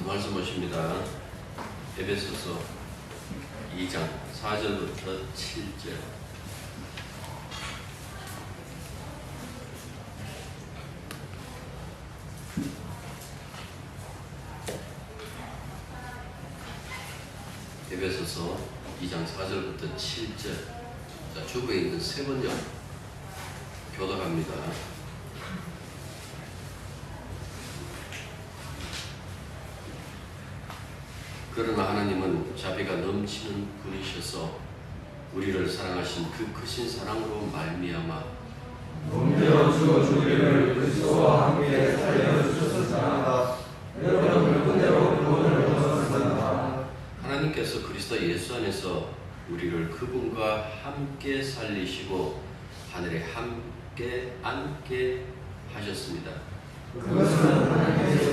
말씀 보십니다. 에베소서 2장 4절부터 7절. 에베소서 2장 4절부터 7절. 자, 주부에 있는 세 번역 교독합니다. 그러나 하나님은 자비가 넘치는 분이셔서 우리를 사랑하신 그 크신 사랑으로 말미암아 몸되어 주 우리를 그리스도와 함께 살려주셨으나 여러분 그대로 구원을 얻었습니다. 하나님께서 그리스도 예수 안에서 우리를 그분과 함께 살리시고 하늘에 함께 앉게 하셨습니다. 그것은 하나님께서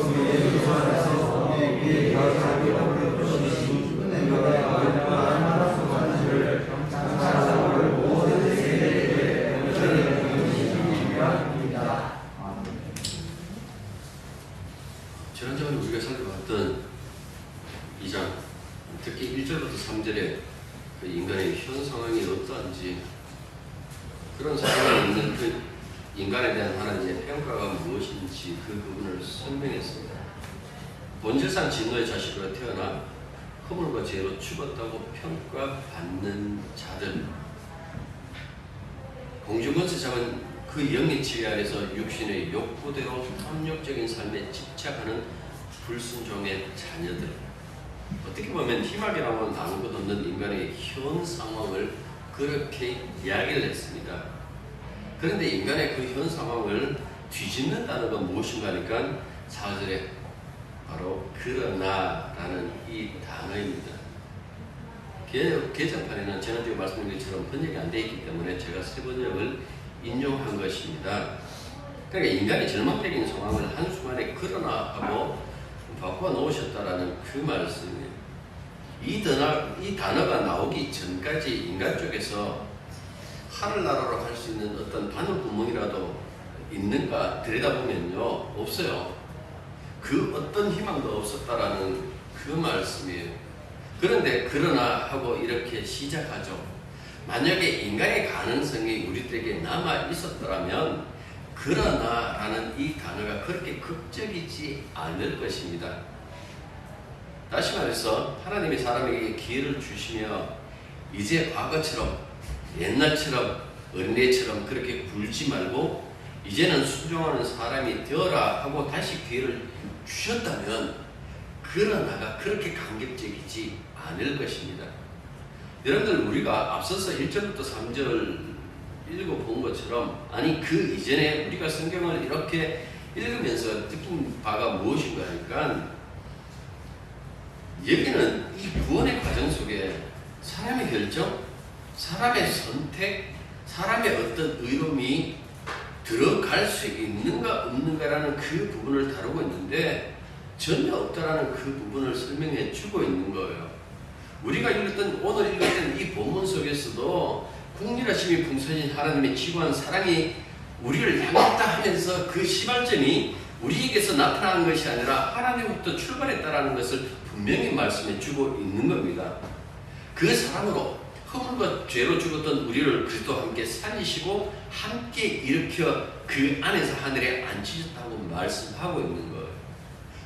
우리의 예수 안에서 우리에게 자비로 베푸신 은혜가 얼마나 소중한지를 감사하고 모든 세계에게 영원히 보이시기 위함입니다. 지난주에 우리가 살펴봤던 2장, 특히 1절부터 3절에 그 인간의 현 상황이 어떠한지, 그런 상황에 있는 그 인간에 대한 하나님의 평가가 무엇인지 그 부분을 설명했습니다. 본질상 진노의 자식으로 태어나 허물과 죄로 죽었다고 평가받는 자들, 공중권세 잡은 그 영의 지배 아래서 육신의 욕구대로 탐욕적인 삶에 집착하는 불순종의 자녀들, 어떻게 보면 희망이라고는 아무것도 없는 인간의 현 상황을 그렇게 이야기를 했습니다. 그런데 인간의 그 현 상황을 뒤집는 단어가 무엇인가 하니까 4절에 바로 그러나라는 이 단어입니다. 개정판에는 지난주에 말씀드린 것처럼 번역이 안 되어 있기 때문에 제가 새 번역을 인용한 것입니다. 그러니까 인간이 절망적인 상황을 한순간에 그러나 하고 바꿔 놓으셨다라는 그 말씀이에요. 이 단어가 나오기 전까지 인간 쪽에서 하늘나라로 갈 수 있는 어떤 바늘 구멍이라도 있는가 들여다보면요, 없어요. 그 어떤 희망도 없었다라는 그 말씀이에요. 그런데 그러나 하고 이렇게 시작하죠. 만약에 인간의 가능성이 우리들에게 남아 있었더라면 그러나라는 이 단어가 그렇게 극적이지 않을 것입니다. 다시 말해서 하나님이 사람에게 기회를 주시며 이제 과거처럼 옛날처럼 어린애처럼 그렇게 굴지 말고 이제는 순종하는 사람이 되어라 하고 다시 기회를 주셨다면 그러나가 그렇게 감격적이지 않을 것입니다. 여러분들, 우리가 앞서서 1절부터 3절 읽어본 것처럼, 아니 그 이전에 우리가 성경을 이렇게 읽으면서 느낀 바가 무엇인가 하니까, 여기는 이 구원의 과정 속에 사람의 결정, 사람의 선택, 사람의 어떤 의로움이 들어갈 수 있는가 없는가라는 그 부분을 다루고 있는데 전혀 없다라는 그 부분을 설명해 주고 있는 거예요. 우리가 오늘 읽었던 이 본문 속에서도 국률하심이 풍성하신 하나님의 지구한 사랑이 우리를 향했다 하면서 그 시발점이 우리에게서 나타난 것이 아니라 하나님부터 출발했다라는 것을 분명히 말씀해 주고 있는 겁니다. 그 사랑으로 허물과 죄로 죽었던 우리를 그리스도와 함께 살리시고 함께 일으켜 그 안에서 하늘에 앉히셨다고 말씀하고 있는 거예요.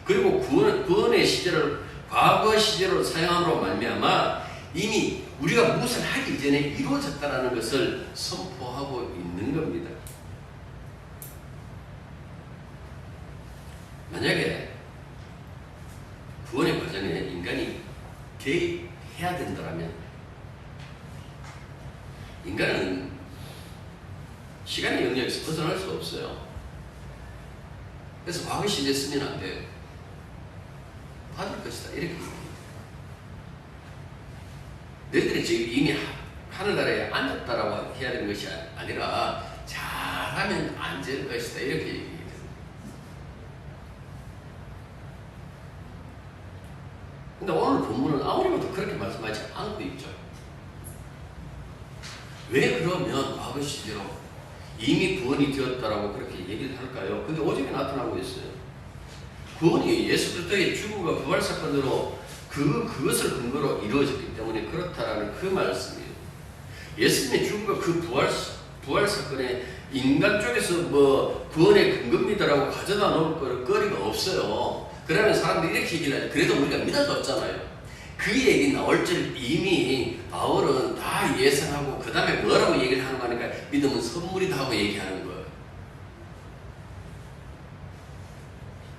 그리고 구원의 시제를 과거 시제로 사용함으로 말미암아 이미 우리가 무엇을 하기 전에 이루어졌다는 것을 선포하고 있는 겁니다. 만약에 구원의 과정에 인간이 개입해야 된다면 인간은 시간의 영역에서 벗어날 수 없어요. 그래서 과거 시제 쓰면 안 돼요. 받을 것이다 이렇게 얘기합니다. 너희들이 지금 이미 하늘나라에 앉았다라고 해야 되는 것이 아니라 잘하면 앉을 것이다 이렇게 얘기해요. 근데 오늘 본문은 아무리 봐도 그렇게 말씀하지 않고 있죠. 왜 그러면 과거 시제로 이미 구원이 되었다라고 그렇게 얘기를 할까요? 그게 오직에 나타나고 있어요. 구원이 예수 그리스도의 죽음과 부활 사건으로 그것을 근거로 이루어졌기 때문에 그렇다라는 그 말씀이에요. 예수님의 죽음과 그 부활 사건에 인간 쪽에서 뭐 구원의 근거입니다라고 가져다 놓을 거리가 없어요. 그러면 사람들이 이렇게 얘기를 하죠. 그래도 우리가 믿어줬잖아요. 그 얘기 나올 줄 이미 바울은 다 예상하고 그 다음에 뭐라고 얘기를 하는 거니까 믿음은 선물이다 하고 얘기하는 거예요.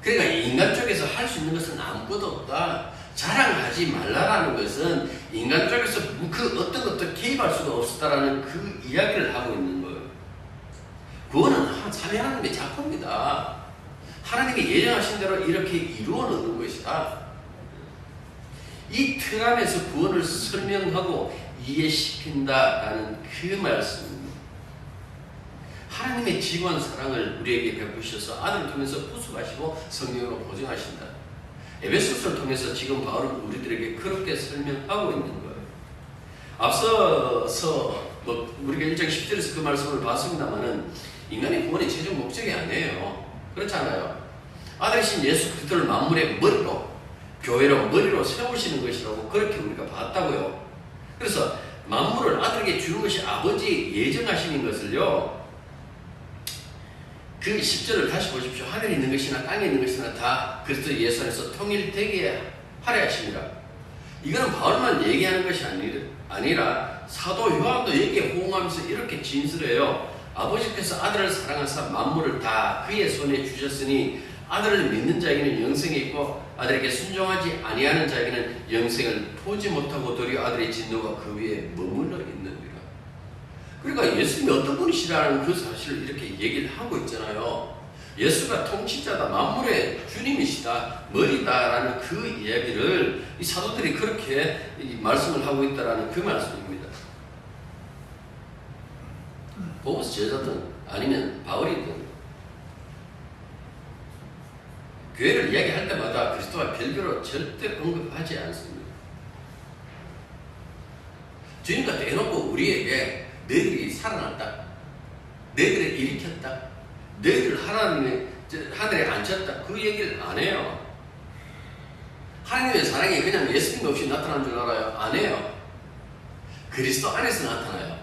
그러니까 인간 쪽에서 할 수 있는 것은 아무것도 없다. 자랑하지 말라라는 것은 인간 쪽에서 그 어떤 것도 개입할 수가 없었다라는 그 이야기를 하고 있는 거예요. 구원은 참여 하나님의 작품이다. 하나님이 예정하신 대로 이렇게 이루어 놓는 것이다. 이 틀 안에서 구원을 설명하고 이해시킨다라는 그 말씀입니다. 하나님의 지구한 사랑을 우리에게 베푸셔서 아들을 통해서 부수하시고 성령으로 보증하신다. 에베소서를 통해서 지금 바울은 우리들에게 그렇게 설명하고 있는 거예요. 앞서서 우리가 1장 10절에서 그 말씀을 봤습니다만은 인간의 구원의 최종 목적이 아니에요. 그렇잖아요. 아들이신 예수 그리스도를 만물의 머리로, 교회로 머리로 세우시는 것이라고 그렇게 우리가 봤다고요. 그래서 만물을 아들에게 주는 것이 아버지 예정하시는 것을요, 그 10절을 다시 보십시오. 하늘에 있는 것이나 땅에 있는 것이나 다 그리스도 예수 안에서 통일되게 하려 하십니다. 이거는 바울만 얘기하는 것이 아니라 사도 요한도 여기에 호응하면서 이렇게 진술해요. 아버지께서 아들을 사랑하사 만물을 다 그의 손에 주셨으니 아들을 믿는 자에게는 영생이 있고 아들에게 순종하지 아니하는 자에게는 영생을 보지 못하고 도리어 아들의 진노가 그 위에 머물러 있느니라. 그러니까 예수님이 어떤 분이시라는 그 사실을 이렇게 얘기를 하고 있잖아요. 예수가 통치자다, 만물의 주님이시다, 머리다라는 그 이야기를 이 사도들이 그렇게 말씀을 하고 있다라는 그 말씀입니다. 보고서 제자든 아니면 바울이든 교회를 이야기할 때마다 그리스도와 별개로 절대 언급하지 않습니다. 주님과 대놓고 우리에게 너희들이 살아났다, 너희들을 일으켰다, 너희들 하나님의 하늘에 앉혔다, 그 얘기를 안 해요. 하나님의 사랑이 그냥 예수님 없이 나타난 줄 알아요? 안 해요. 그리스도 안에서 나타나요.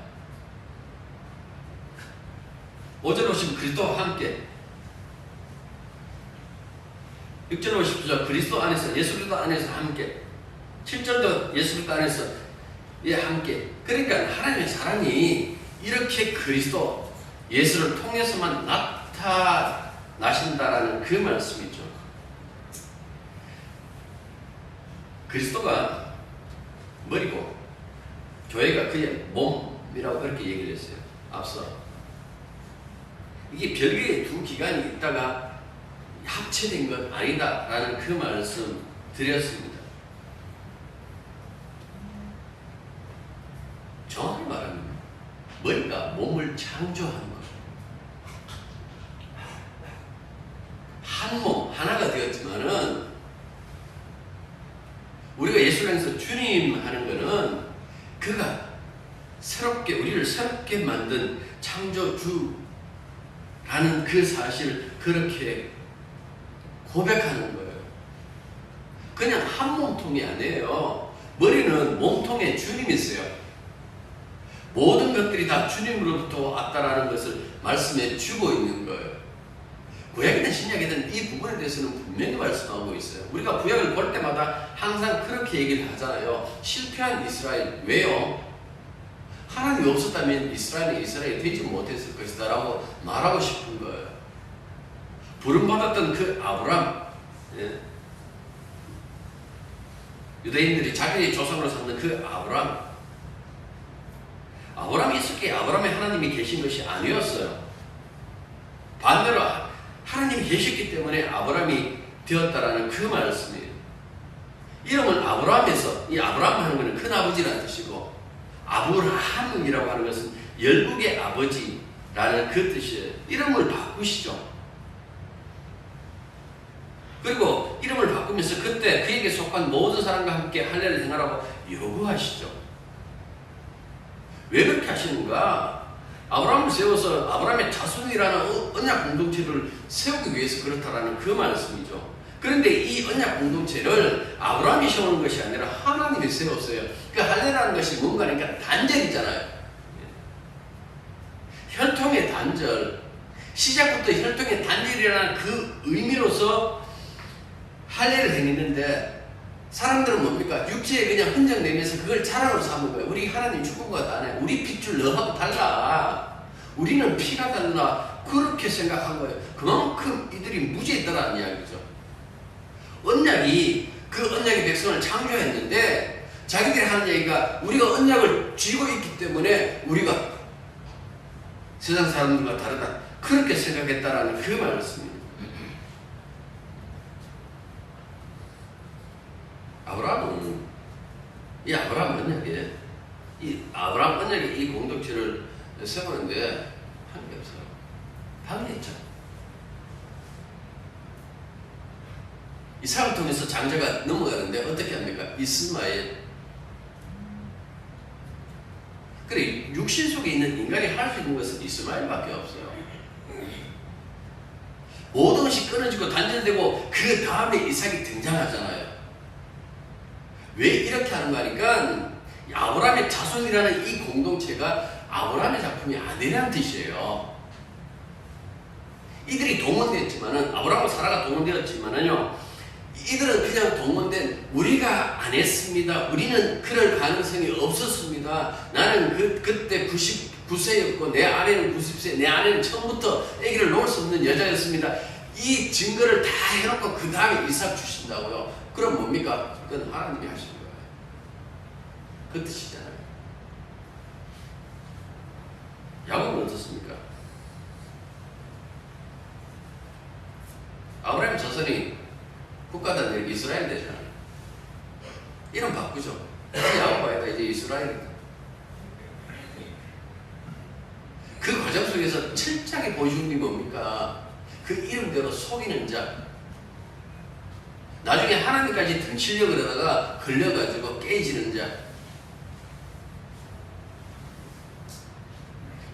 5절 오시면 그리스도와 함께, 6절 오십시오. 그리스도 안에서, 예수 그리스도 안에서 함께, 7절도 예수 그리스도 안에서 함께. 그러니까 하나님의 사랑이 이렇게 그리스도 예수를 통해서만 나타나신다라는 그 말씀이죠. 그리스도가 머리고 교회가 그의 몸이라고 그렇게 얘기를 했어요. 앞서 이게 별개의 두 기관이 있다가 합체된 건 아니다라는 그 말씀 드렸습니다. 정확히 말하면 머리가 몸을 창조하는 것, 한 몸 하나가 되었지만은 우리가 예수 안에서 주님 하는 것은 그가 새롭게 우리를 새롭게 만든 창조주라는 그 사실을 그렇게 고백하는 거예요. 그냥 한 몸통이 아니에요. 머리는 몸통에 주님이세요. 모든 것들이 다 주님으로부터 왔다라는 것을 말씀해 주고 있는 거예요. 구약이든 신약이든 이 부분에 대해서는 분명히 말씀하고 있어요. 우리가 구약을 볼 때마다 항상 그렇게 얘기를 하잖아요. 실패한 이스라엘. 왜요? 하나님이 없었다면 이스라엘이 되지 못했을 것이다 라고 말하고 싶은 거예요. 부름받았던 그 아브람, 유대인들이 자기의 조상으로 삼는 그 아브람이 있었기에 아브람의 하나님이 계신 것이 아니었어요. 반대로 하나님이 계셨기 때문에 아브람이 되었다라는 그 말씀이에요. 이름은 아브람에서, 이 아브람 하는 것은 큰 아버지라는 뜻이고, 아브라함이라고 하는 것은 열국의 아버지라는 그 뜻이에요. 이름을 바꾸시죠. 그리고 이름을 바꾸면서 그때 그에게 속한 모든 사람과 함께 할례를 행하라고 요구하시죠. 왜 그렇게 하시는가? 아브라함을 세워서 아브라함의 자손이라는 언약 공동체를 세우기 위해서 그렇다라는 그 말씀이죠. 그런데 이 언약 공동체를 아브라함이 세우는 것이 아니라 하나님이 세웠어요. 그 할례라는 것이 뭔가니까 단절이잖아요. 혈통의 단절, 시작부터 혈통의 단절이라는 그 의미로서 할례를 행했는데 사람들은 뭡니까? 육체에 그냥 흔적 내면서 그걸 자랑으로 삼은 거예요. 우리 하나님 죽은 것 같다네. 우리 핏줄 너하고 달라. 우리는 피가 달라. 그렇게 생각한 거예요. 그만큼 이들이 무지했다라는 이야기죠. 언약이 그 언약의 백성을 창조했는데 자기들이 하는 얘기가 우리가 언약을 쥐고 있기 때문에 우리가 세상 사람들과 다르다. 그렇게 생각했다라는 그 말씀입니다. 아브라함은 이 아브라함 언약에 아브라함 언약의 이 공동체를 세우는데 한 게 없어요. 방해했죠. 이삭을 통해서 장자가 넘어가는데 어떻게 합니까? 이스마엘. 그래 육신 속에 있는 인간이 할 수 있는 것은 이스마엘밖에 없어요. 모든 것이 끊어지고 단절되고 그 다음에 이삭이 등장하잖아요. 왜 이렇게 하는 거 하니까 아브라함의 자손이라는 이 공동체가 아브라함의 작품이 아니라는 뜻이에요. 이들이 동원됐지만은 아브라함과 사라가 동원되었지만은요. 이들은 그냥 동원된 우리가 안 했습니다. 우리는 그럴 가능성이 없었습니다. 나는 그때 99세였고 내 아내는 90세, 내 아내는 처음부터 아기를 놓을 수 없는 여자였습니다. 이 증거를 다 해놓고 그 다음에 이삭 주신다고요. 그럼 뭡니까? 그건 하나님이 하신 거예요. 그 뜻이잖아요. 야곱은 어떻습니까? 아브라함 자손이 국가단 이스라엘 되잖아요. 이름 바꾸죠. 야곱이 아니라 이제 이스라엘이다. 그 과정 속에서 철저하게 보여주는 게 뭡니까? 그 이름대로 속이는 자. 나중에 하나님까지 등치려고 그러다가 걸려가지고 깨지는 자.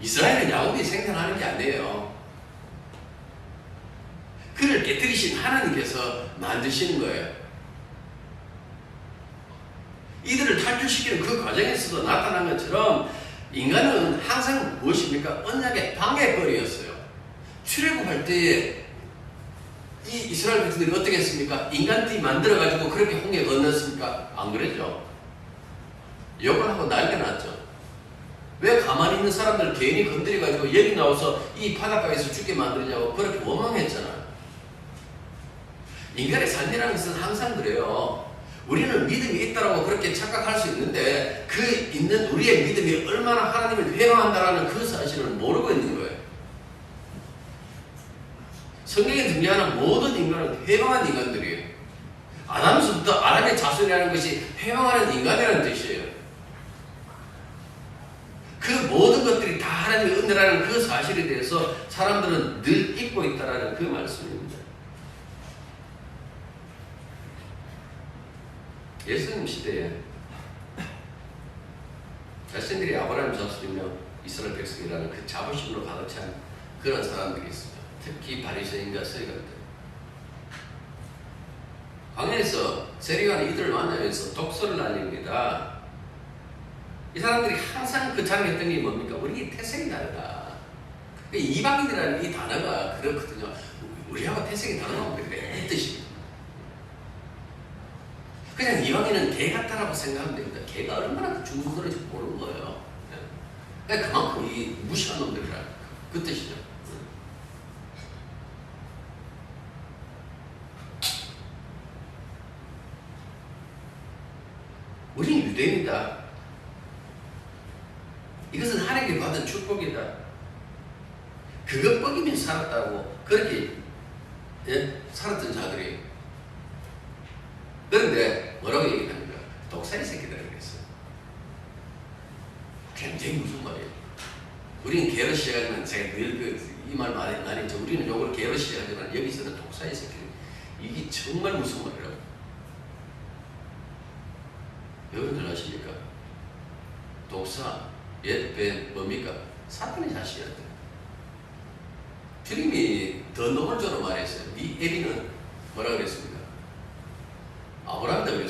이스라엘은 야곱이 생산하는 게 아니에요. 그를 깨뜨리신 하나님께서 만드시는 거예요. 이들을 탈출시키는 그 과정에서도 나타난 것처럼 인간은 항상 무엇입니까? 언약의 방해거리였어요. 출애굽할 때에 이 이스라엘 백성들이 어떻게 했습니까? 인간띠 만들어가지고 그렇게 홍해 건넜습니까? 안 그랬죠? 욕을 하고 난리가 났죠. 왜 가만히 있는 사람들 괜히 건드려가지고 여기 나와서 이 바닷가에서 죽게 만드냐고 그렇게 원망했잖아요. 인간의 삶이라는 것은 항상 그래요. 우리는 믿음이 있다라고 그렇게 착각할 수 있는데 그 있는 우리의 믿음이 얼마나 하나님을 회방한다라는 그 사실을 모르고 있는 거예요. 성경에 등장하는 모든 인간은 회방한 인간들이에요. 아담에서부터 아담의 자손이라는 것이 회방하는 인간이라는 뜻이에요. 그 모든 것들이 다 하나님의 은혜라는 그 사실에 대해서 사람들은 늘 잊고 있다라는 그 말씀입니다. 예수님 시대에 자신들이 아브라함 자손이며 이스라엘 백성이라는 그 자부심으로 가득 찬 그런 사람들이 있습니다. 특히 바리새인과 서기관들. 광야에서 세리관이 이들을 만나면서 독서를 날립니다. 이 사람들이 항상 그 자랑했던 게 뭡니까? 우리 태생이 다르다. 이방인이라는 이 단어가 그렇거든요. 우리하고 태생이 다르다고 그래. 이 뜻입니다. 그냥 이방인은 개 같다라고 생각하면 됩니다. 개가 얼마나 중국어인지 모르는 거예요. 그러니까 그만큼 이 무식한 놈들이라 그 뜻이죠. 우리는 유대인이다. 이것은 하나님께 받은 축복이다. 그것 뻑이면 살았다고 그렇게 살았던 자들이. 그런데 뭐라고 얘기합니까? 독사의 새끼들이라고 했어요. 굉장히 무슨 말이에요. 우리는 개로 시작하지만 제가 늘 이 말 많이 했죠. 우리는 요걸 개로 시작하지만 여기서는 독사의 새끼들. 이게 정말 무슨 말이라고. 여러분들 아십니까? 독사, 뱀 뭡니까? 사탄의 자식이었대. 주님이 더 넘을 줄로 말했어요. 네 애비는 뭐라 그랬습니까?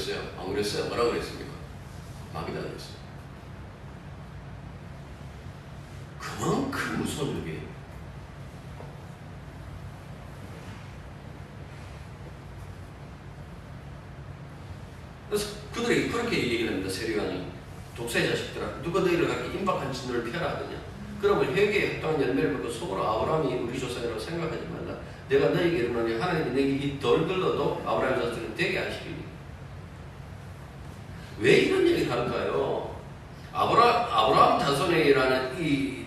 그랬어요? 안 그랬어요? 뭐라고 그랬습니까? 마귀다 그랬어요. 그만큼 무서운 일이에요. 그래서 그들이 그렇게 얘기를 합니다. 세리관이 독사의 자식들아, 누가 너희를 그렇게 임박한 진노를 펴라 하느냐. 그러면 회개에 합당한 열매를 맺고 속으로 아브라함이 우리 조상이라고 생각하지 말라. 내가 너희에게 이르노니 하나님이 내게 이 덜글러도 아브라함 자식을 되게 하시리니. 왜 이런 얘기를 할까요? 아브라함 자손이라는 이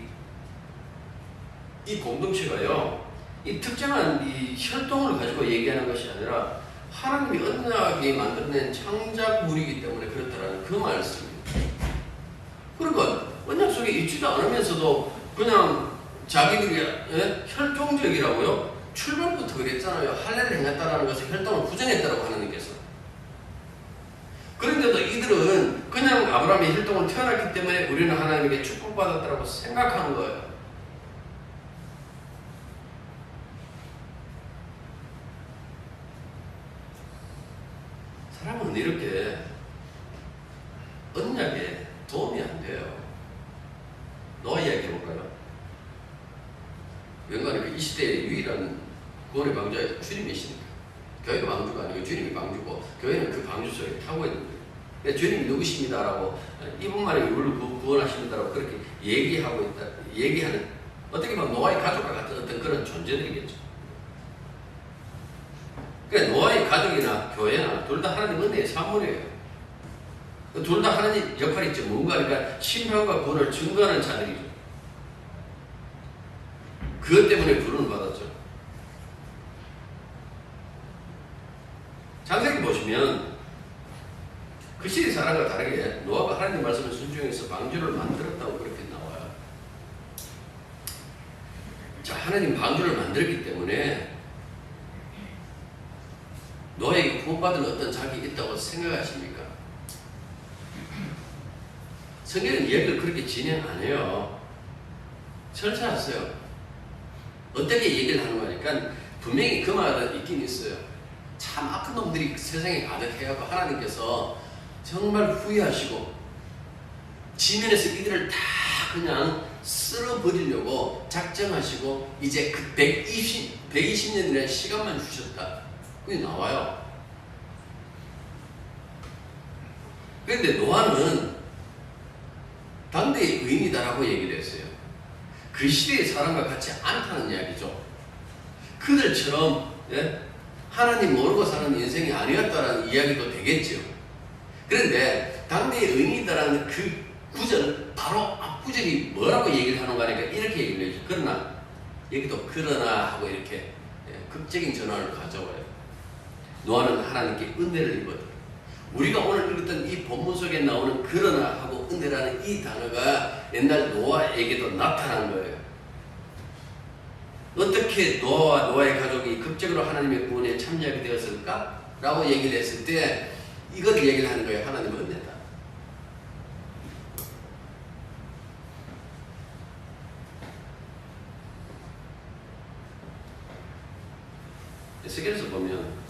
공동체가요, 이 특정한 이 혈통을 가지고 얘기하는 것이 아니라 하나님이 언약이 만들어낸 창작물이기 때문에 그렇다라는 그 말씀입니다. 그러니까 언약 속에 있지도 않으면서도 그냥 자기들이 혈통적이라고요? 출발부터 그랬잖아요. 할례를 행했다라는 것을 혈통을 부정했다라고 하나님께서. 그런데도 이들은 그냥 아브라함의 혈통을 태어났기 때문에 우리는 하나님에게 축복받았다고 생각하는 거예요. 사람은 이렇게 언약에 도움이 안 돼요. 노아 이야기 해볼까요? 왠가는 이 시대의 유일한 구원의 방주가 주님이시니까. 교회가 방주가 아니고 주님이 방주고, 교회는 그 방주 속에 타고 있는 거예요. 주님이 누구십니다라고, 이분만이 우리를 구원하십니다라고 그렇게 얘기하고 있다, 얘기하는, 어떻게 보면 노아의 가족과 같은 어떤 그런 존재들이겠죠. 그러니까 노아의 가족이나 교회나 둘 다 하나님 은혜의 산물이에요. 둘 다 하나님 역할이 있죠. 뭔가 그러니까 심판과 구원을 증거하는 자들이죠. 그것 때문에 부름을 받았죠. 창세기 보시면 그 시대 사람과 다르게 노아가 하나님 말씀을 순종해서 방주를 만들었다고 그렇게 나와요. 자, 하나님 방주를 만들었기 때문에 노아에게 구원받을 어떤 자격이 있다고 생각하십니까? 성경은 이야기를 그렇게 진행 안 해요. 철저하세요. 어떻게 얘기를 하는 거니까 분명히 그 말은 있긴 있어요. 참 악한 놈들이 세상에 가득해갖고 하나님께서 정말 후회하시고 지면에서 이들을 다 그냥 쓸어버리려고 작정하시고 이제 그 120년이라는 시간만 주셨다. 그게 나와요. 그런데 노아는 당대의 의인이다라고 얘기를 했어요. 그 시대의 사람과 같이 않다는 이야기죠. 그들처럼 하나님 모르고 사는 인생이 아니었다라는 이야기도 되겠죠. 그런데 당대의 의인이다라는 그 구절, 바로 앞구절이 뭐라고 얘기를 하는가 하니까 이렇게 얘기를 해요. 그러나 하고 이렇게 극적인 전환을 가져와요. 노아는 하나님께 은혜를 입었다. 우리가 오늘 읽었던 이 본문 속에 나오는 그러나 하고 은혜라는 이 단어가 옛날 노아에게도 나타난 거예요. 어떻게 노아와 노아의 가족이 극적으로 하나님의 구원에 참여하게 되었을까? 라고 얘기를 했을 때 이걸 얘기를 하는 거예요. 하나님의 은혜다. 세계에서 보면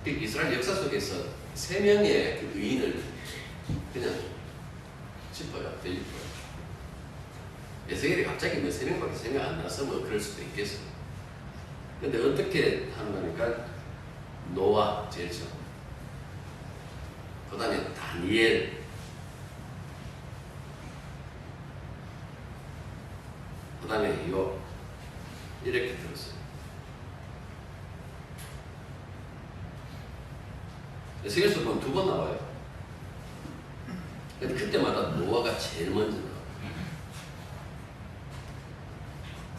이스라엘 역사 속에서 3명의 그 의인을 그냥 짚어요. 짚어요. 에스겔이 갑자기 뭐 3명밖에 생각 안 나서 뭐 그럴 수도 있겠어. 근데 어떻게 하는 거니까 노아 제일 처음, 그 다음에 다니엘, 그 다음에 욥, 이렇게 들었어요. 세계에서 보면 2번 나와요. 근데 그때마다 노아가 제일 먼저 나와요.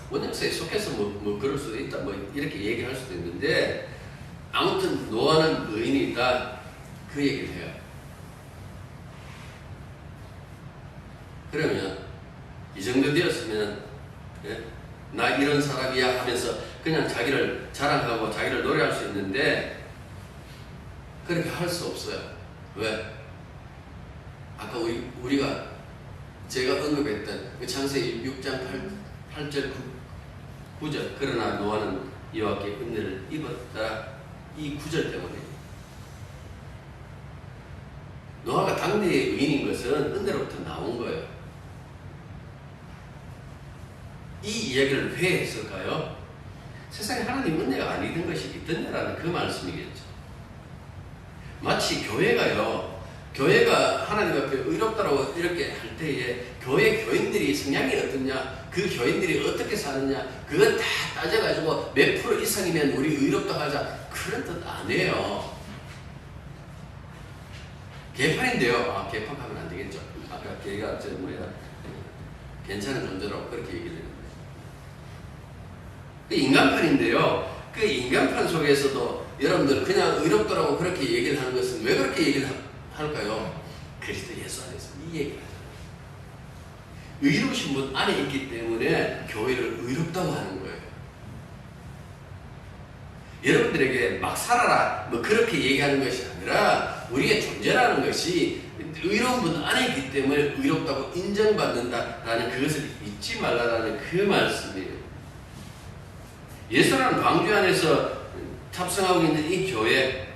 원역사에 속해서 뭐 그럴 수도 있다, 뭐 이렇게 얘기할 수도 있는데, 아무튼 노아는 의인이다, 그 얘기를 해요. 그러면 이 정도 되었으면 나 이런 사람이야 하면서 그냥 자기를 자랑하고 자기를 노래할 수 있는데 그렇게 할 수 없어요. 왜? 아까 우리가 제가 언급했던 그 창세기 6장 8절 9절 그러나 노아는 여호와께 은혜를 입었다, 이 구절 때문에 당대의 의인인 것은 은혜로부터 나온 거예요. 이 이야기를 왜 했을까요? 세상에 하나님 은혜가 아니던 것이 있던냐라는 그 말씀이겠죠. 마치 교회가 하나님 앞에 의롭다라고 이렇게 할 때에 교회 교인들이 성향이 어떠냐, 그 교인들이 어떻게 사느냐, 그거 다 따져가지고 몇 프로 이상이면 우리 의롭다 하자, 그런 뜻 아니에요. 개판인데요. 개판하면 안 되겠죠. 아까 걔가 괜찮은 존재라고 그렇게 얘기를 했는데. 그 인간판인데요. 그 인간판 속에서도 여러분들 그냥 의롭다라고 그렇게 얘기를 하는 것은 왜 그렇게 얘기를 할까요? 그리스도 예수 안에서 이 얘기를 하잖아요. 의로우신 분 안에 있기 때문에 교회를 의롭다고 하는 거예요. 여러분들에게 막 살아라 뭐 그렇게 얘기하는 것이 아니라 우리의 존재라는 것이 의로운 분 안에 있기 때문에 의롭다고 인정받는다라는 그것을 잊지 말라라는 그 말씀이에요. 예수라는 방주 안에서 탑승하고 있는 이 교회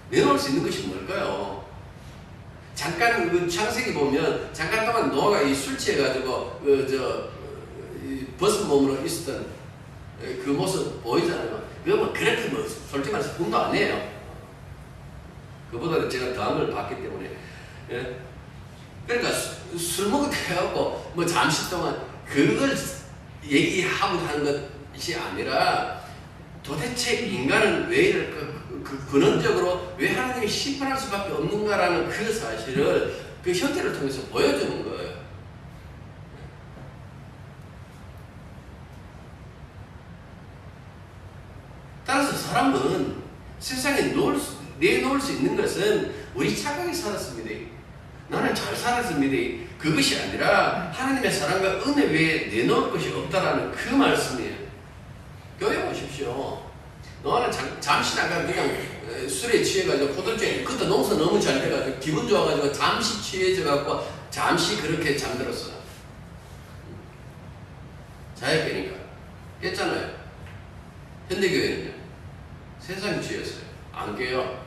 내놓을 수 있는 것이 뭘까요? 잠깐 그 창세기 보면 잠깐 동안 노아가 이 술 취해가지고 벗은 몸으로 있었던 그 모습 보이잖아요. 그거 뭐 그렇게 뭐 솔직히 말해서 꿈도 아니에요. 그보다 제가 더한 걸 봤기 때문에. 예? 그러니까 술 먹을 때 해갖고 뭐 잠시 동안 그걸 얘기하고 하는 것이 아니라 도대체 인간은 왜 이럴까? 근원적으로 왜 하나님이 심판할 수밖에 없는가라는 그 사실을 그 형태를 통해서 보여주는 거예요. 따라서 사람은 세상에 내놓을 수 있는 것은 우리 착하게 살았습니다. 나는 잘 살았습니다. 그것이 아니라 하나님의 사랑과 은혜 외에 내놓을 것이 없다라는 그 말씀이에요. 교회 오십시오. 너는 잠시 나가 그냥 술에 취해가지고 포도주에 그때 농사 너무 잘 돼가지고 기분 좋아가지고 잠시 취해져갖고 잠시 그렇게 잠들었어. 자야 깨니까 깼잖아요. 현대교회는요 세상에 취했어요. 안 깨요.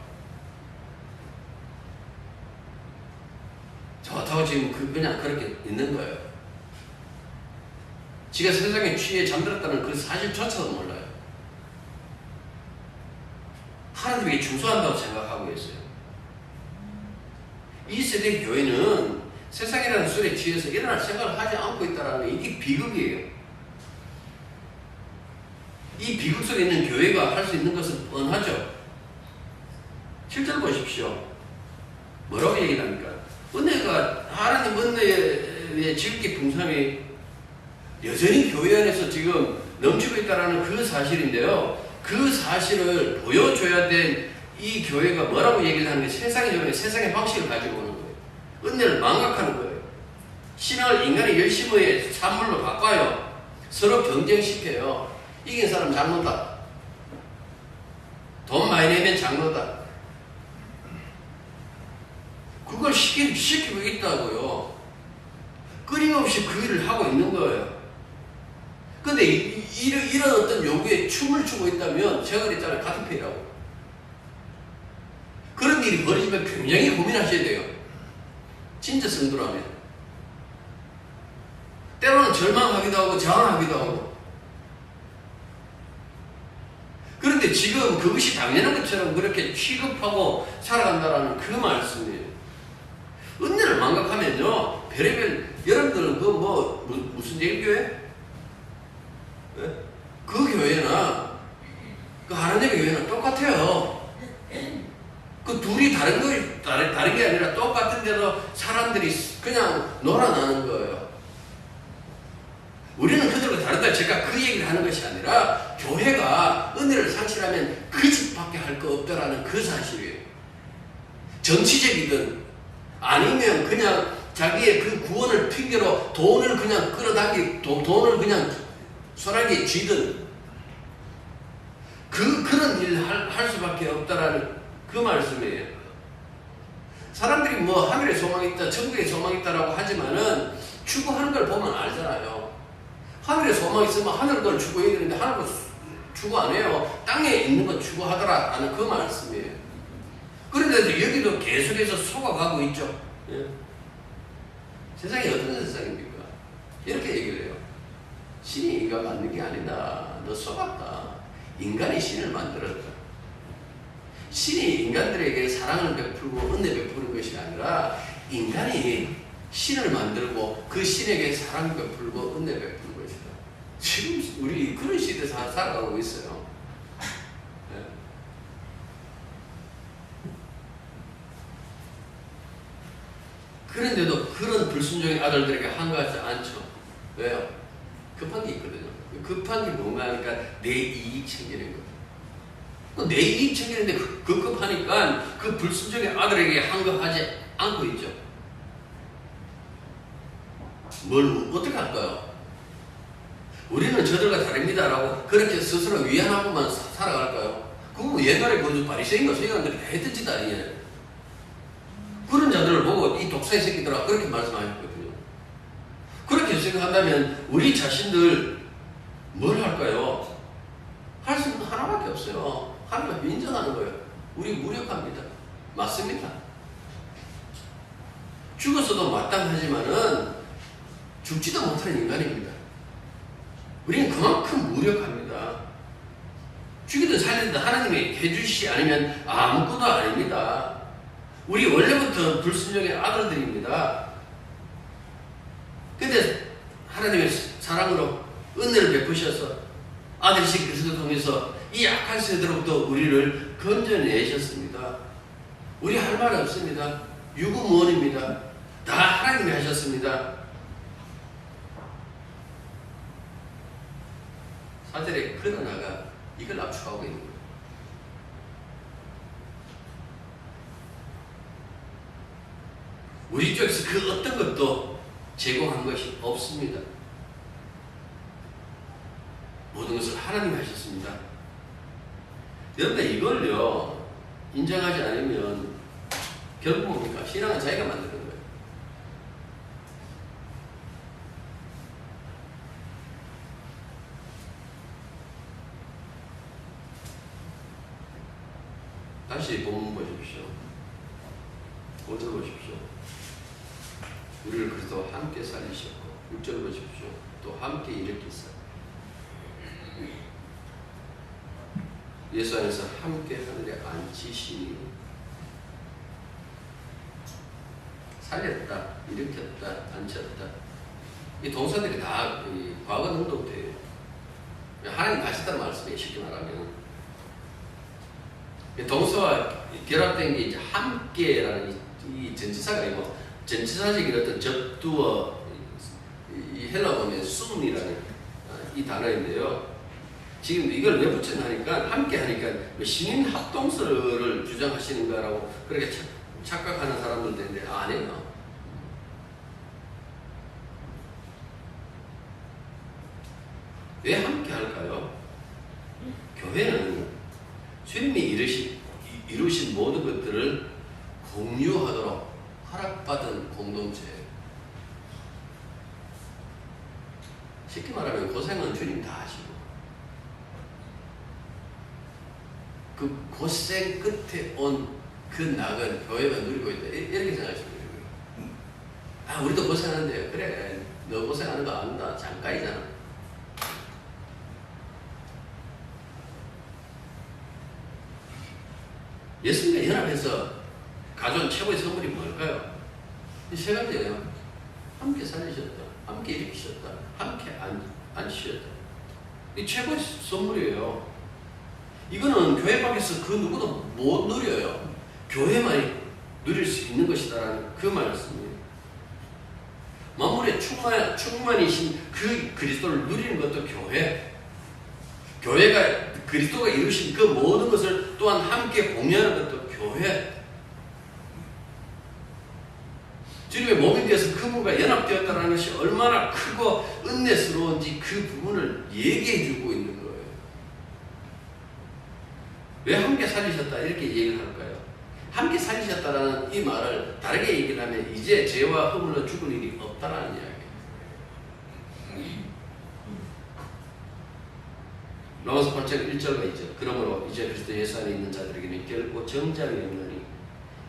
좋다고 지금 그냥 그렇게 있는 거예요. 지가 세상에 취해 잠들었다는 그 사실조차도 몰라요. 하나님에게 충성한다고 생각하고 있어요. 이 세대 교회는 세상이라는 술에 취해서 일어날 생각을 하지 않고 있다는 이게 비극이에요. 이 비극 속에 있는 교회가 할 수 있는 것은 뻔하죠. 7절 보십시오. 뭐라고 얘기를 합니까? 은혜가 하나님 은혜의 지극히 풍성이 여전히 교회 안에서 지금 넘치고 있다는 그 사실인데요. 그 사실을 보여줘야 될 이 교회가 뭐라고 얘기를 하는 게 세상의 방식을 가지고 오는 거예요. 은혜를 망각하는 거예요. 신앙을 인간의 열심의 산물로 바꿔요. 서로 경쟁시켜요. 이긴 사람 장로다. 돈 많이 내면 장로다. 그걸 시키고 있다고요. 끊임없이 그 일을 하고 있는 거예요. 근데 이런 어떤 요구에 춤을 추고 있다면 제가 그랬잖아요. 같은 편이라고. 그런 일이 벌어지면 굉장히 고민하셔야 돼요. 진짜 성도라면. 때로는 절망하기도 하고 자원하기도 하고. 그런데 지금 그것이 당연한 것처럼 그렇게 취급하고 살아간다는 그 말씀이에요. 은혜를 망각하면요. 별의별 여러분들은 무슨 예일교회? 그 교회나 그 하나님의 교회는 똑같아요. 그 둘이 다른 게 아니라 똑같은데도 사람들이 그냥 놀아나는 거예요. 우리는 그들과 다르다. 제가 그 얘기를 하는 것이 아니라 교회가 은혜를 상실하면 그 집밖에 할 거 없다라는 그 사실이에요. 정치적이든 아니면 그냥 자기의 그 구원을 핑계로 돈을 그냥 끌어당기고 돈을 그냥 소나기에 쥐든 그런 일을 할 수밖에 없다라는 그 말씀이에요. 사람들이 뭐 하늘에 소망이 있다, 천국에 소망이 있다라고 하지만은 추구하는 걸 보면 알잖아요. 하늘에 소망이 있으면 하늘 걸 추구해야 되는데 하늘 걸 추구 안 해요. 땅에 있는 건 추구하더라라는 그 말씀이에요. 그러니까 그런데도 여기도 계속해서 속아가고 있죠. 예? 세상이 어떤 세상입니까? 이렇게 얘기를 해요. 신이 인간 만든 게 아니다. 너 속았다. 인간이 신을 만들었다. 신이 인간들에게 사랑을 베풀고 은혜 베푸는 것이 아니라 인간이 신을 만들고 그 신에게 사랑 베풀고 은혜 베푸는 것이다. 지금 우리 그런 시대에 살아가고 있어요. 네. 그런데도 그런 불순종의 아들들에게 한가하지 않죠. 왜요? 급한 게 있거든요. 급한 게 뭔가 하니까 내 이익 챙기는 거예요. 내 이익 챙기는데 급하니까 그 불순종의 아들에게 한가하지 않고 있죠. 뭘 어떻게 할까요? 우리는 저들과 다릅니다라고 그렇게 스스로 위안하고만 살아갈까요? 그거 옛날에 그 바리새인과 서기관들이 다 했던 짓 아니에요. 그런 자들을 보고 이 독사의 새끼들아 그렇게 말씀하셨거든요. 그렇게 생각한다면 우리 자신들 뭘 할까요? 할 수 있는 하나밖에 없어요. 하나님을 인정하는 거예요. 우리 무력합니다. 맞습니다. 죽었어도 마땅하지만은 죽지도 못하는 인간입니다. 우리는 그만큼 무력합니다. 죽이든 살리든 하나님이 해주시지 않으면 아무것도 아닙니다. 우리 원래부터 불순종의 아들들입니다. 근데 하나님의 사랑으로 은혜를 베푸셔서 아들이신 그리스도를 통해서 이 악한 세대로부터 우리를 건져내셨습니다. 우리 할 말 없습니다. 유구무원입니다. 다 하나님이 하셨습니다. 사절에 그러나가 이걸 압축하고 있는 거예요. 우리 쪽에서 그 어떤 것도 제공한 것이 없습니다. 모든 것을 하나님이 하셨습니다. 여러분들 이걸요 인정하지 않으면 결국 뭡니까? 신앙은 자기가 만드는 거예요. 다시 본문 보십시오. 5절 보십시오. 우리를 그리스도와 함께 살리셨고 6절 보십시오. 또 함께 일으키사 예수 안에서 함께 하늘에 앉히시니 살렸다, 일으켰다, 앉혔다. 이 동사들이 다 과거 능동태예요. 하나님 가셨다는 말씀이에요. 쉽게 말하면 동사와 결합된 게 이제 함께라는 이 전치사가 아니고 전치사적인 어떤 접두어 이 헬라 보면 순이라는 이 단어인데요. 지금 이걸 왜 붙였나니까 함께 하니까 신인 합동서를 주장하시는가라고 그렇게 착각하는 사람들도 있는데 아니에요. 왜 함께 할까요? 교회는 주님이 이루신 모든 것들을 공유하도록 허락받은 공동체예요. 쉽게 말하면 고생은 주님 다 하시고 그 고생 끝에 온 그 낙은 교회가 누리고 있다. 이렇게 생각하시면 돼요. 아, 우리도 고생하는데요. 그래, 너 고생하는 거 안다. 잠깐이잖아. 예수님과 연합해서 가져온 최고의 선물이 뭘까요? 이 세 가지예요. 함께 살리셨다. 함께 일으키셨다. 함께 앉히셨다. 이 최고의 선물이에요. 이거는 교회 밖에서 그 누구도 못 누려요. 교회만이 누릴 수 있는 것이다라는 그 말씀이에요. 만물의 충만이신 그 그리스도를 누리는 것도 교회. 교회가 그리스도가 이루신 그 모든 것을 또한 함께 공유하는 것도 교회. 주님의 몸이 되어서 그분과 연합되었다는 것이 얼마나 크고 은혜스러운지 그 부분을 얘기해 주고 있는 거예요. 왜 함께 살리셨다 이렇게 얘기를 할까요? 함께 살리셨다라는 이 말을 다르게 얘기를 하면 이제 죄와 허물로 죽을 일이 없다라는 이야기예요. 로마서 8장 1절과 2절. 그러므로 이제 그리스도 예수 안에 있는 자들에게는 결코 정죄함이 없느니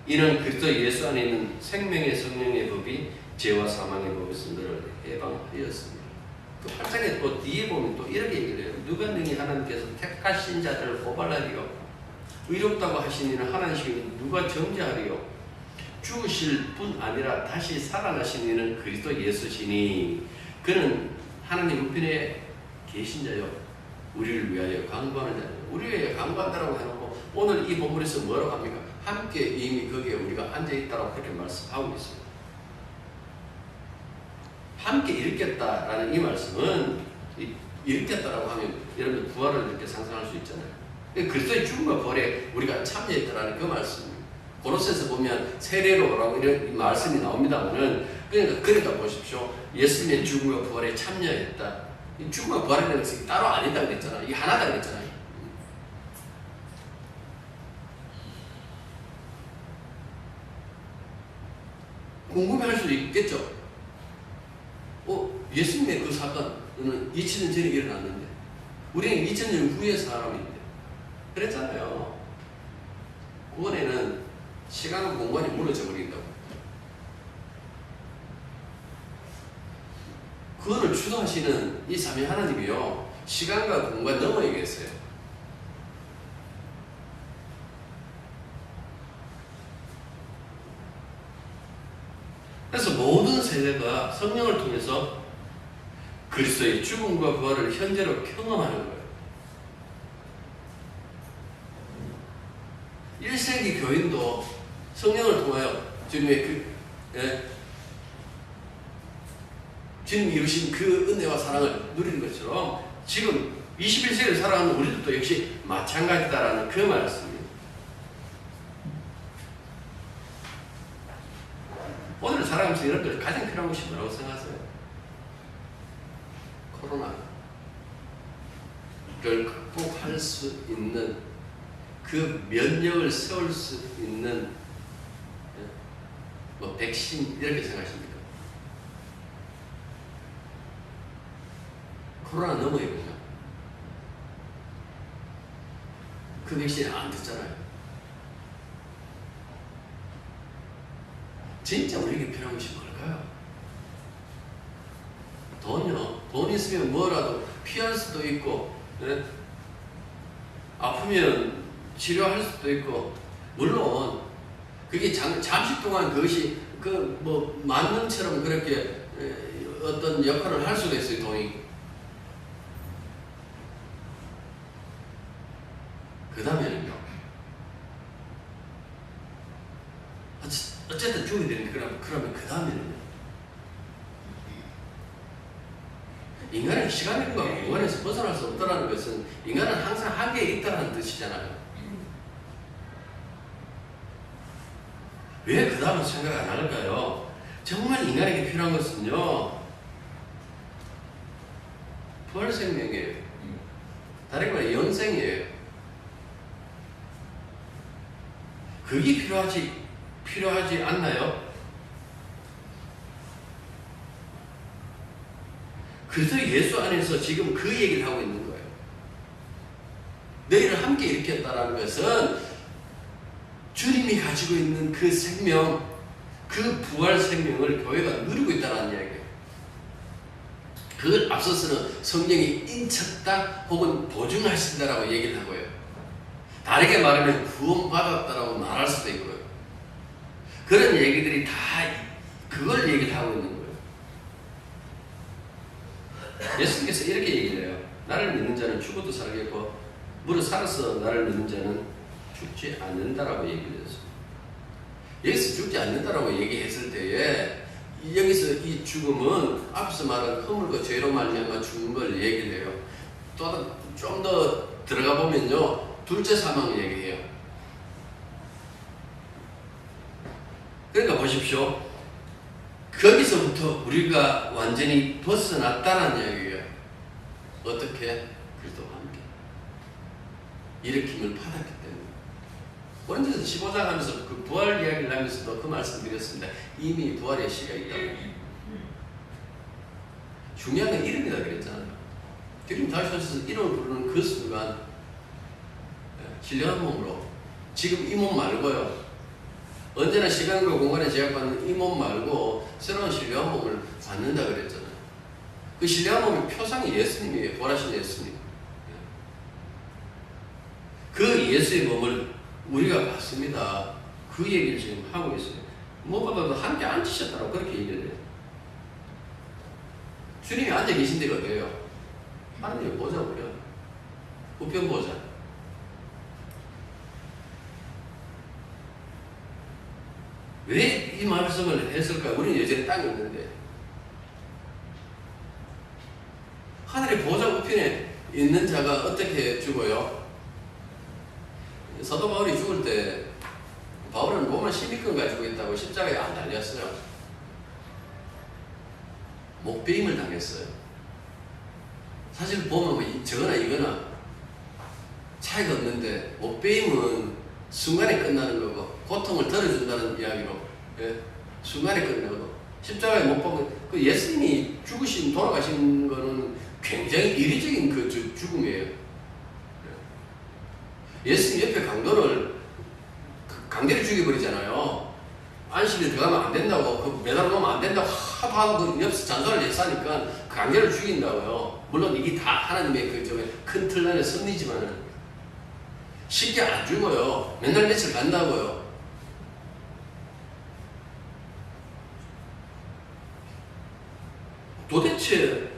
이는 그리스도 예수 안에 있는 생명의 성령의 법이 죄와 사망의 법에서 너를 해방하였습니다. 또 8장에 또 뒤에 보면 또 이렇게 얘기를 해요. 누가 능히 하나님께서 택하신 자들을 고발하리요? 의롭다고 하시니는 하나님이 누가 정죄하리요? 죽으실 뿐 아니라 다시 살아나신 이는 그리스도 예수시니 그는 하나님 우편에 계신 자요 우리를 위하여 강구하는 자요. 우리를 위하여 강구한다라고 해놓고 오늘 이 본문에서 뭐라고 합니까? 함께 이미 거기에 우리가 앉아있다라고 그렇게 말씀하고 있습니다. 함께 일으켰다라는 이 말씀은 일으켰다라고 하면 여러분 부활을 이렇게 상상할 수 있잖아요. 그리스도의 죽음과 부활에 우리가 참여했다라는 그 말씀입니다. 고로새서 보면 세례로라고 이런 말씀이 나옵니다만은 그러니까 보십시오. 예수님의 죽음과 부활에 참여했다. 이 죽음과 부활이라는 것이 따로 아니다 그랬잖아요. 이게 하나다 그랬잖아요. 궁금해할 수도 있겠죠. 예수님의 그 사건은 2000년 전에 일어났는데 우리는 2000년 후의 사람인데 그랬잖아요. 구원에는 시간과 공간이 무너져 버린다고. 구원을 주도하시는 이 삼위 하나님이요 시간과 공간 넘어야 겠어요. 그래서 모든 세대가 성령을 통해서 그리스도의 죽음과 부활을 현재로 경험하는 거예요. 1세기 교인도 성령을 통하여 주님의 주님이 이루신 그 은혜와 사랑을 누리는 것처럼 지금 21세기를 살아가는 우리들도 역시 마찬가지다라는 그 말씀입니다. 오늘 살아가면서 여러분들 가장 필요한 것이 뭐라고 생각하세요? 코로나를 극복할 수 있는 그 면역을 세울 수 있는 백신 이렇게 생각하십니까? 코로나 넘어야 보죠. 그 백신이 안 됐잖아요. 진짜 우리에게 필요한 것이 뭘까요? 돈요. 돈 있으면 뭐라도 피할 수도 있고, 네? 아프면 치료할 수도 있고, 물론 그게 잠시 동안 그것이 만능처럼 그렇게 어떤 역할을 할 수가 있어요. 돈이. 그 다음에는요. 어쨌든 죽어야 되는데 그러면 그 다음에는요. 인간은 시간과 공간에서 벗어날 수 없다는 것은 인간은 항상 한계에 있다는 뜻이잖아요. 왜 그 다음은 생각 안 할까요? 정말 인간에게 필요한 것은요. 부활 생명이에요. 다른 말로 영생이에요. 그게 필요하지 않나요? 그래서 예수 안에서 지금 그 얘기를 하고 있는 거예요. 너희를 함께 일으켰다는 것은 주님이 가지고 있는 그 생명, 그 부활 생명을 교회가 누리고 있다는 이야기예요. 그걸 앞서서는 성령이 인쳤다 혹은 보증하신다라고 얘기를 하고요. 다르게 말하면 구원받았다라고 말할 수도 있고요. 그런 얘기들이 다 그걸 얘기를 하고 있는 거예요. 예수님께서 이렇게 얘기를 해요. 나를 믿는 자는 죽어도 살겠고 무릇 살아서 나를 믿는 자는 죽지 않는다라고 얘기를 했어요. 여기서 죽지 않는다라고 얘기했을 때에 여기서 이 죽음은 앞서 말한 허물과 죄로 말미암아 죽는 걸 얘기를 해요. 또 좀 더 들어가 보면요. 둘째 사망을 얘기해요. 그러니까 보십시오. 거기서부터 우리가 완전히 벗어났다는 이야기예요. 어떻게? 그리스도와 함께 일으킴을 받았기 때문에. 고린도서 15장 하면서 그 부활 이야기를 하면서도 그 말씀 드렸습니다. 이미 부활의 시가 있다고. 중요한 건 이름이다 그랬잖아요. 주님 다시 오셔서 이름을 부르는 그 순간 신령한 몸으로 지금 이 몸 말고요. 언제나 시간과 공간에 제약받는 이 몸 말고 새로운 신령한 몸을 받는다 그랬잖아요. 그 신령한 몸의 표상이 예수님이에요. 보라신 예수님. 그 예수의 몸을 우리가 받습니다. 그 얘기를 지금 하고 있어요. 무엇보다도 함께 앉으셨다고 그렇게 얘기를 해요. 주님이 앉아 계신 데가 어디예요? 하나님의 보좌 보려. 우편 보좌. 왜 이 말씀을 했을까? 우리는 여전히 땅에 있는데. 하늘의 보좌 우편에 있는 자가 어떻게 죽어요? 사도 바울이 죽을 때 바울은 로마 시민권 가지고 있다고 십자가에 안 달렸어요. 목베임을 당했어요. 사실 보면 뭐 저거나 이거나 차이가 없는데 목베임은 순간에 끝나는 거고 고통을 덜어준다는 이야기로 순간에 끝나고 십자가에 못 박은 그 예수님이 죽으신 돌아가신 거는 굉장히 이례적인 그 죽음이에요. 예수님 옆에 강도를 죽여버리잖아요. 안식일 들어가면 안 된다고, 그 매달아 놓으면 안 된다고 하도 그 옆에서 잔소리를 했으니까 그 강도를 죽인다고요. 물론 이게 다 하나님의 큰 틀 안에 섭리지만 쉽게 안 죽어요. 맨날 며칠 간다고요. 도대체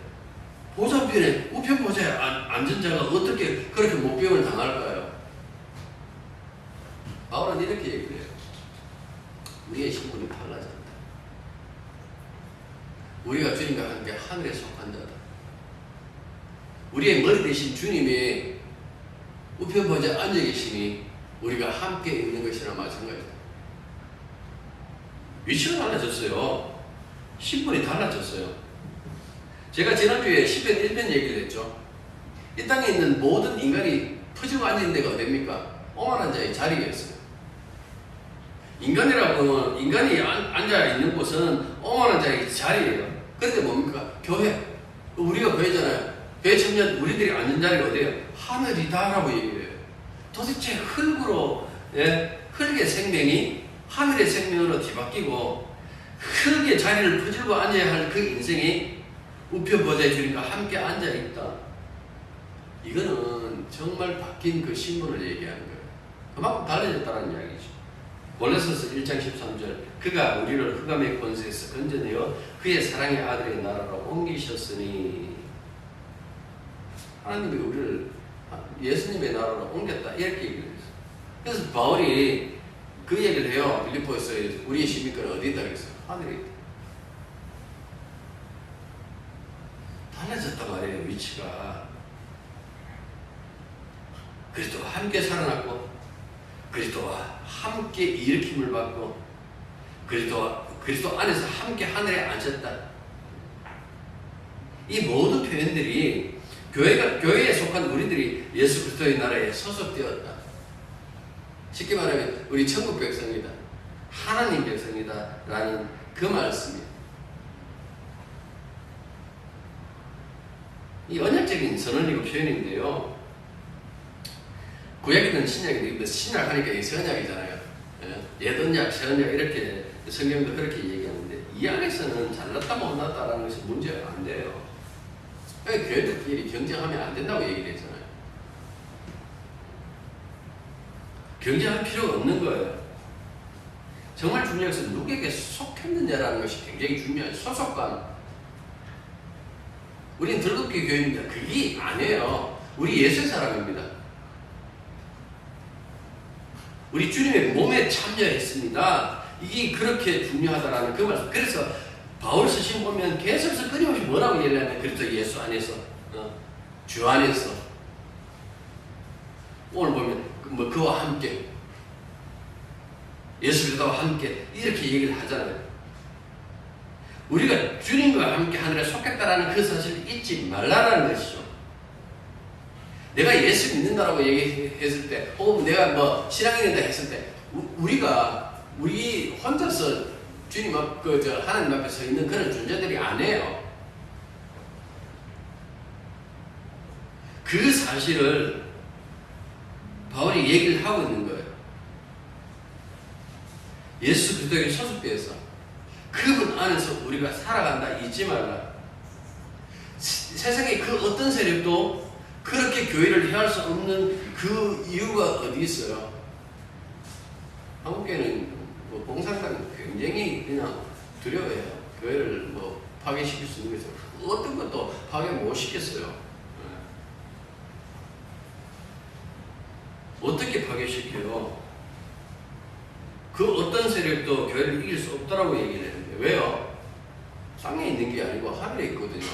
보좌편에 우편 보좌에 앉은 자가 어떻게 그렇게 목병을 당할까요? 바울은 이렇게 얘기를 해요. 우리의 신분이 달라졌다. 우리가 주님과 함께 하늘에 속한 자다. 우리의 머리 대신 주님의 우편 보좌에 앉아 계시니 우리가 함께 있는 것이나 마찬가지다. 위치가 달라졌어요. 신분이 달라졌어요. 제가 지난주에 시편 1편 얘기를 했죠. 이 땅에 있는 모든 인간이 퍼지고 앉은 데가 어딥니까? 오만한 자의 자리였어요. 인간이라고 인간이 앉아 있는 곳은 오만한 자의 자리예요. 그런데 뭡니까? 교회. 우리가 교회잖아요. 교회 청년 우리들이 앉은 자리가 어디예요? 하늘이다라고 얘기해요. 도대체 흙의 생명이 하늘의 생명으로 뒤바뀌고 흙의 자리를 퍼지고 앉아야 할 그 인생이 우편 보좌의 주님과 함께 앉아 있다. 이거는 정말 바뀐 그 신분을 얘기하는 거예요. 그만큼 달라졌다는 이야기죠. 골로새서 1장 13절 그가 우리를 흑암의 권세에서 건져내어 그의 사랑의 아들의 나라로 옮기셨으니 하나님이 우리를 예수님의 나라로 옮겼다 이렇게 얘기를 했어요. 그래서 바울이 그 얘기를 해요. 빌립보에서 우리의 시민권은 어디 있다 그랬어요? 하늘에 있다. 달라졌단 말이에요. 위치가. 그리스도와 함께 살아났고 그리스도와 함께 일으킴을 받고 그리스도 안에서 함께 하늘에 앉았다. 이 모든 표현들이 교회에 속한 우리들이 예수 그리스도의 나라에 소속되었다. 쉽게 말하면 우리 천국 백성이다. 하나님 백성이다. 라는 그 말씀이에요. 이 언약적인 선언이고 표현인데요. 구약이든 신약이든 신약하니까 이게 언약이잖아요. 옛언약, 새언약 이렇게 성경도 그렇게 얘기하는데 이 안에서는 잘났다 못났다라는 것이 문제가 안 돼요. 교회들끼리 경쟁하면 안 된다고 얘기를 했잖아요. 경쟁할 필요가 없는 거예요. 정말 중요한 것은 누구에게 속했느냐라는 것이 굉장히 중요해요. 소속감. 우리는 들국교 교회입니다. 그게 아니에요. 우리 예수의 사람입니다. 우리 주님의 몸에 참여했습니다. 이게 그렇게 중요하다라는 그 말씀. 그래서 바울 서신 보면 계속해서 끊임없이 뭐라고 얘기하냐면 그리스도 예수 안에서, 주 안에서. 오늘 보면 그와 함께, 예수 그리스도와 함께 이렇게 얘기를 하잖아요. 우리가 주님과 함께 하늘에 속했다라는 그 사실을 잊지 말라라는 것이죠. 내가 예수 믿는다라고 얘기했을 때, 혹은 내가 신앙인이다 했을 때, 우리 혼자서 주님 하나님 앞에 서 있는 그런 존재들이 아니에요. 그 사실을 바울이 얘기를 하고 있는 거예요. 예수 그리스도에게 소속되어서 그분 안에서 우리가 살아간다 잊지 말라. 세상에 그 어떤 세력도 그렇게 교회를 해할 수 없는 그 이유가 어디 있어요? 한국교회는 뭐 봉사단 굉장히 그냥 두려워해요. 교회를 뭐 파괴시킬 수 있는 것은 어떤 것도 파괴 못 시켰어요. 어떻게 파괴시켜요? 그 어떤 세력도 교회를 이길 수 없다라고 얘기를 했는데 왜요? 땅에 있는 게 아니고 하늘에 있거든요.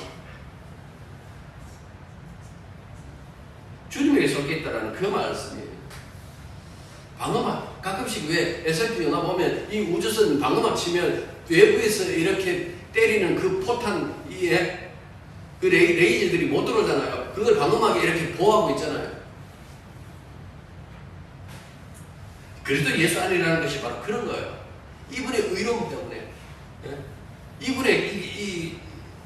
주님에게 속해 있다라는 그 말씀이에요. 방어막 가끔씩 왜 SF 영화 보면 이 우주선 방어막 치면 외부에서 이렇게 때리는 그 포탄 이에 그 레이저들이 못 들어오잖아요. 그걸 방어막에 이렇게 보호하고 있잖아요. 그리스도 예수 안이라는 것이 바로 그런 거예요. 이분의 의로움 때문에, 이분의 이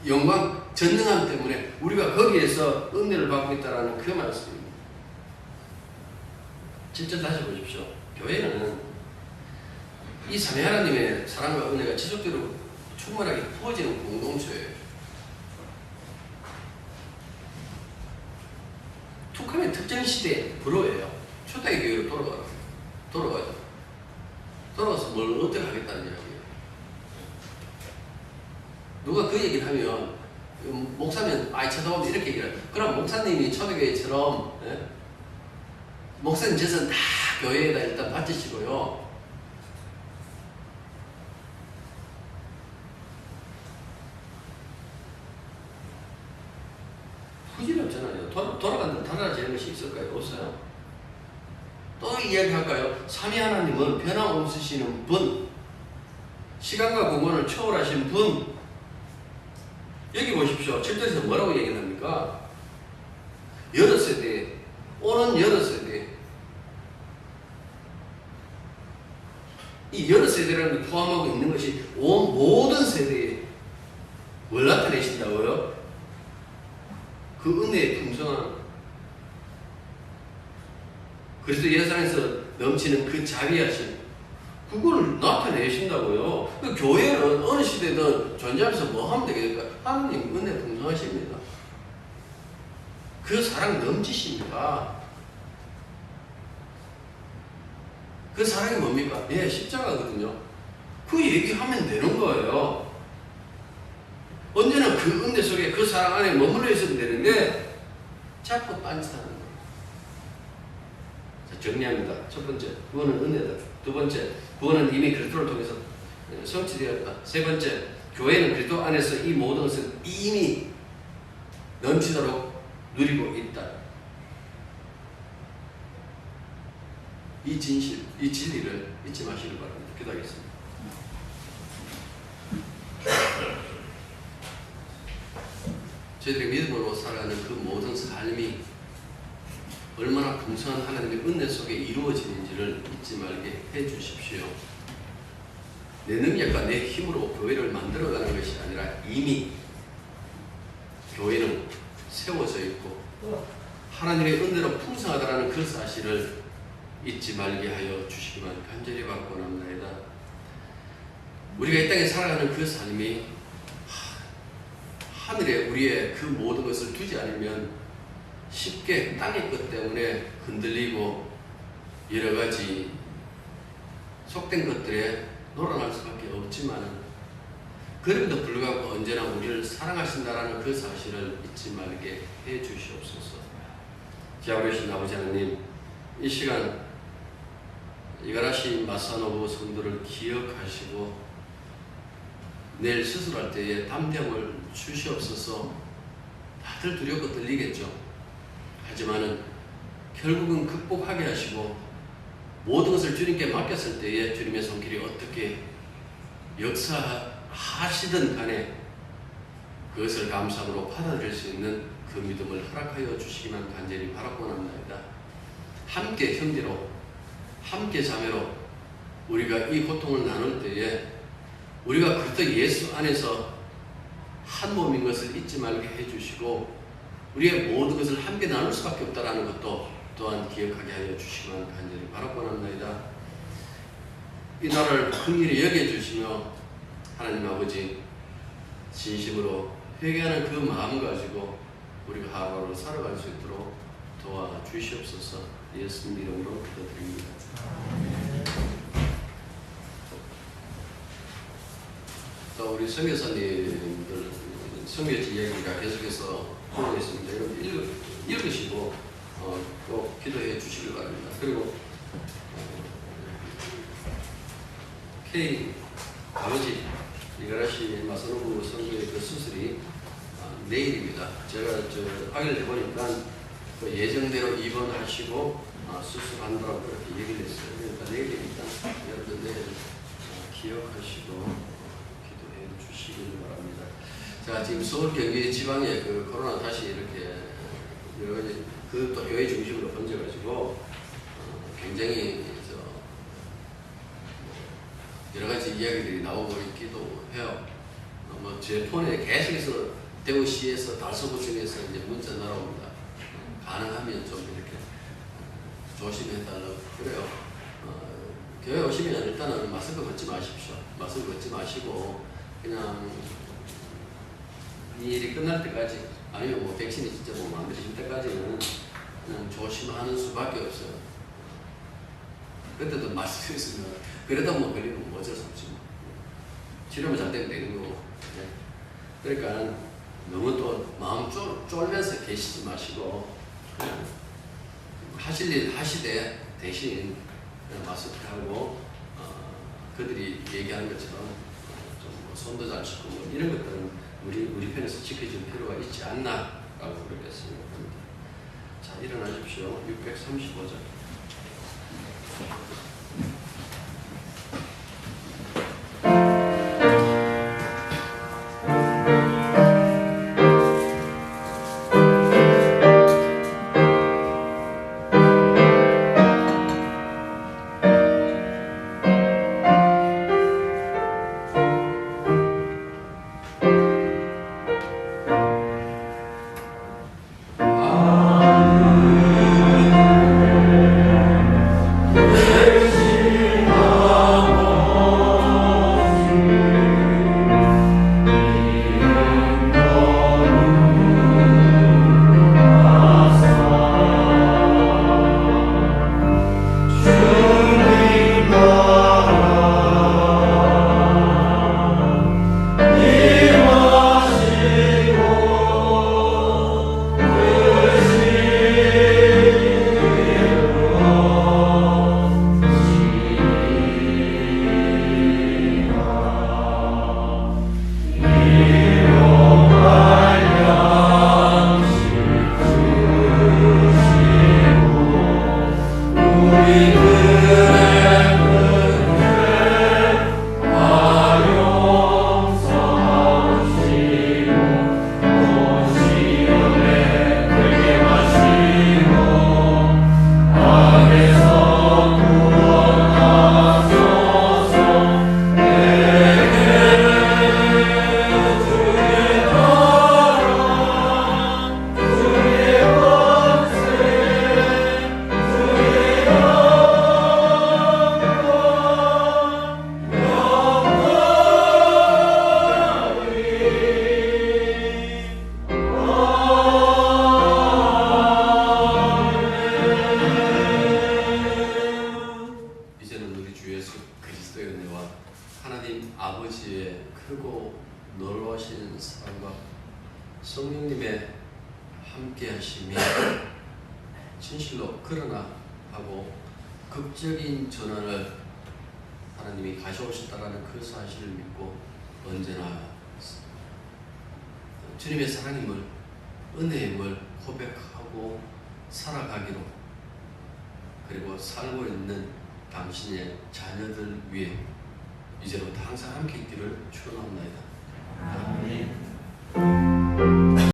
영광, 전능함 때문에 우리가 거기에서 은혜를 받고 있다는 그 말씀입니다. 7절 다시 보십시오. 교회는 이 삼위 하나님의 사랑과 은혜가 지속적으로 충만하게 부어지는 공동체예요. 툭하면 특정 시대에 불어예요. 초대의 교회로 돌아가죠. 돌아가서 뭘 어떻게 하겠다는 이야기예요. 누가 그 얘기를 하면 목사면 쳐다보면 이렇게 얘기를 해요. 그럼 목사님이 초대교회처럼 목사님 재산 다 교회에다 일단 바치시고요. 후질이 없잖아요. 돌아가는 달라지는 것이 있을까요? 없어요. 또 이야기할까요? 삼위 하나님은 변함없으시는 분, 시간과 공간을 초월하신 분. 여기 보십시오. 7절에서 뭐라고 얘기를 합니까? 여러 세대, 오는 여러 세대. 이 여러 세대라는 걸 포함하고 있는 것이 온 모든 세대에 뭘 나타내신다고요? 그 은혜의 풍성함, 그리스도 예수 안에서 넘치는 그 자비하심, 그걸 나타내신다고요. 그 교회는 어느 시대든 존재하면서 뭐 하면 되겠습니까? 하나님 은혜 풍성하십니다. 그 사랑 넘치십니다. 그 사랑이 뭡니까? 예, 십자가거든요. 그 얘기하면 되는 거예요. 언제나 그 은혜 속에 그 사랑 안에 머물러 있으면 되는데 자꾸 딴짓하는 거예요. 자, 정리합니다. 첫 번째, 구원은 은혜다. 두 번째, 구원은 이미 그리스도를 통해서 성취되었다. 세 번째, 교회는 그리스도 안에서 이 모든 것을 이미 넘치도록 누리고 있다. 이 진실, 이 진리를 잊지 마시길 바랍니다. 기도하겠습니다. 저희들이 믿음으로 살아가는 그 모든 삶이 얼마나 풍성한 하나님의 은혜 속에 이루어지는지를 잊지 말게 해 주십시오. 내 능력과 내 힘으로 교회를 만들어가는 것이 아니라 이미 교회는 세워져 있고 하나님의 은혜로 풍성하다는 그 사실을 잊지 말게 하여 주시기만 간절히 바라옵나이다. 우리가 이 땅에 살아가는 그 삶이 하늘에 우리의 그 모든 것을 두지 않으면 쉽게 땅의 것 때문에 흔들리고 여러 가지 속된 것들에 놀아날 수밖에 없지만 그럼에도 불구하고 언제나 우리를 사랑하신다라는 그 사실을 잊지 말게 해 주시옵소서. 자비하신 아버지 하나님, 이 시간 이가라시 마사노부 성도를 기억하시고 내일 수술할 때에 담대함을 주시옵소서. 다들 두렵고 떨리겠죠. 하지만은 결국은 극복하게 하시고 모든 것을 주님께 맡겼을 때에 주님의 손길이 어떻게 역사하시든 간에 그것을 감사함으로 받아들일 수 있는 그 믿음을 허락하여 주시기만 간절히 바라고 합니다. 함께 형제로, 함께 자매로 우리가 이 고통을 나눌 때에 우리가 그리스도 예수 안에서 한 몸인 것을 잊지 말게 해주시고 우리의 모든 것을 함께 나눌 수밖에 없다는 것도 또한 기억하게 하여 주시기만 간절히 바라고 합니다. 이 나라를 긍휼히 여겨주시며 하나님 아버지 진심으로 회개하는 그 마음 가지고 우리가 하루하루 살아갈 수 있도록 도와주시옵소서. 예수님 이름으로 기도드립니다. 또 우리 선교사님들 선교지 이야기가 계속해서 하고 있습니다. 여러분 읽으시고 또 기도해 주시길 바랍니다. 그리고 K 아버지 이가라시 마사노부 선교의 그 수술이 내일입니다. 제가 확인을 해보니까 그 예정대로 입원하시고 수술한다고 그렇게 얘기를 했어요. 그러니까 내일입니다. 여러분 내일 기억하시고 기도해 주시길 바랍니다. 자, 지금 서울 경기 지방에 그 코로나 다시 이렇게 여러 가지 그것도 교회 중심으로 번져가지고 굉장히 여러 가지 이야기들이 나오고 있기도 해요. 제 폰에 계속해서 대구시에서 달서구청에서 이제 문자 날아옵니다. 가능하면 좀 이렇게 조심해달라고 그래요. 교회 오시면 일단은 마스크 벗지 마십시오. 마스크 벗지 마시고 그냥 이 일이 끝날 때까지 아니면 뭐 백신이 진짜 뭐 만들어질 때까지는 그냥 조심하는 수밖에 없어요. 그때도 마스크 있으면 그러다 뭐 걸리면 뭐 어쩔 수 없지 뭐. 치료만 잘 되면 되는 거고. 네. 그러니까 너무 또 마음 쫄면서 계시지 마시고 그냥 하실 일 하시되 대신 그냥 마스크하고 그들이 얘기하는 것처럼 좀 손도 잘 씻고 뭐 이런 것들은 우리 편에서 지켜줄 필요가 있지 않나라고 그렇게 생각합니다. 자, 일어나십시오. 635장. 아버지의 크고 놀라우신 사랑과 성령님의 함께 하심이 진실로 그러나 하고 극적인 전환을 하나님이 가져오셨다라는 그 사실을 믿고 언제나 주님의 사랑임을 은혜임을 고백하고 살아가기로 그리고 살고 있는 당신의 자녀들 위해 이제부터 항상 함께 있기를 축원합니다. 아멘.